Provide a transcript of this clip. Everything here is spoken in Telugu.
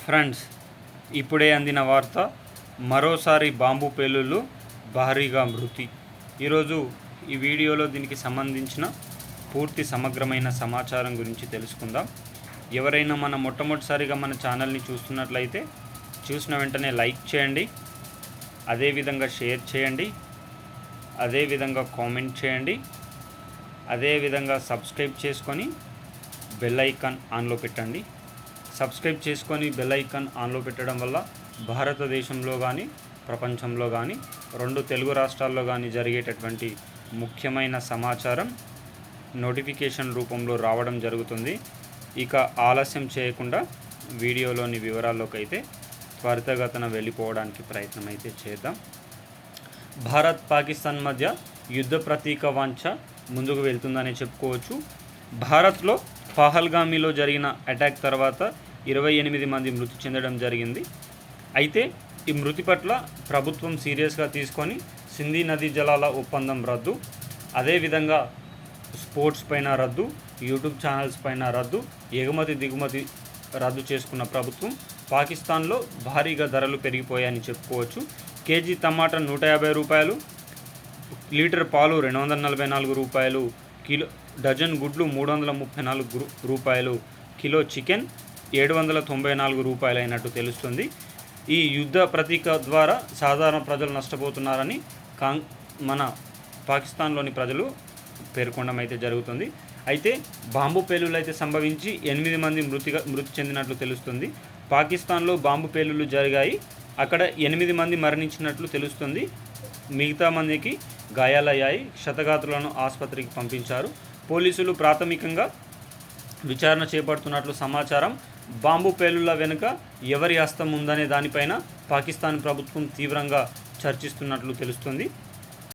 ఫ్రెండ్స్, ఇప్పుడే అందిన వార్త, మరోసారి బాంబు పేలుళ్లు, భారీగా మృతి. ఈరోజు ఈ వీడియోలో దీనికి సంబంధించిన పూర్తి సమగ్రమైన సమాచారం గురించి తెలుసుకుందాం. ఎవరైనా మొట్టమొదటిసారిగా మన ఛానల్ని చూస్తున్నట్లయితే చూసిన వెంటనే లైక్ చేయండి, అదేవిధంగా షేర్ చేయండి, అదేవిధంగా కామెంట్ చేయండి, అదేవిధంగా సబ్స్క్రైబ్ చేసుకొని బెల్ ఐకాన్ ఆన్లో పెట్టండి. సబ్స్క్రైబ్ చేసుకొని బెల్ ఐకాన్ ఆన్లో పెట్టడం వల్ల భారతదేశంలో కానీ ప్రపంచంలో కానీ 2 తెలుగు రాష్ట్రాల్లో కానీ జరిగేటటువంటి ముఖ్యమైన సమాచారం నోటిఫికేషన్ రూపంలో రావడం జరుగుతుంది. ఇక ఆలస్యం చేయకుండా వీడియోలోని వివరాల్లోకి అయితే త్వరితగతిన వెళ్ళిపోవడానికి ప్రయత్నం అయితే చేద్దాం. భారత్ పాకిస్తాన్ మధ్య యుద్ధ ప్రతీక వాంఛ ముందుకు వెళ్తుందని చెప్పుకోవచ్చు. భారత్లో పహల్గామీలో జరిగిన అటాక్ తర్వాత 28 మంది మృతి చెందడం జరిగింది. అయితే ఈ మృతి పట్ల ప్రభుత్వం సీరియస్గా తీసుకొని సింధీ నదీ జలాల ఒప్పందం రద్దు, అదేవిధంగా స్పోర్ట్స్ పైన రద్దు, యూట్యూబ్ ఛానల్స్ పైన రద్దు, ఎగుమతి దిగుమతి రద్దు చేసుకున్న ప్రభుత్వం పాకిస్తాన్లో భారీగా ధరలు పెరిగిపోయాయని చెప్పుకోవచ్చు. కేజీ టమాటా 150 రూపాయలు, లీటర్ పాలు 244 రూపాయలు, కిలో డజన్ గుడ్లు 334 రూపాయలు, కిలో చికెన్ 794 రూపాయలు అయినట్టు తెలుస్తుంది. ఈ యుద్ధ ప్రతీక ద్వారా సాధారణ ప్రజలు నష్టపోతున్నారని మన పాకిస్తాన్లోని ప్రజలు పేర్కొనడం అయితే జరుగుతుంది. అయితే బాంబు పేలుళ్ళు అయితే సంభవించి 8 మంది మృతి చెందినట్లు తెలుస్తుంది. పాకిస్తాన్లో బాంబు పేలుళ్ళు జరిగాయి, అక్కడ 8 మంది మరణించినట్లు తెలుస్తుంది. మిగతా మందికి గాయాలయ్యాయి. క్షతగాత్రులను ఆసుపత్రికి పంపించారు. పోలీసులు ప్రాథమికంగా విచారణ చేపడుతున్నట్లు సమాచారం. బాంబు పేలుళ్ల వెనుక ఎవరి హస్తం ఉందనే దానిపైన పాకిస్తాన్ ప్రభుత్వం తీవ్రంగా చర్చిస్తున్నట్లు తెలుస్తుంది.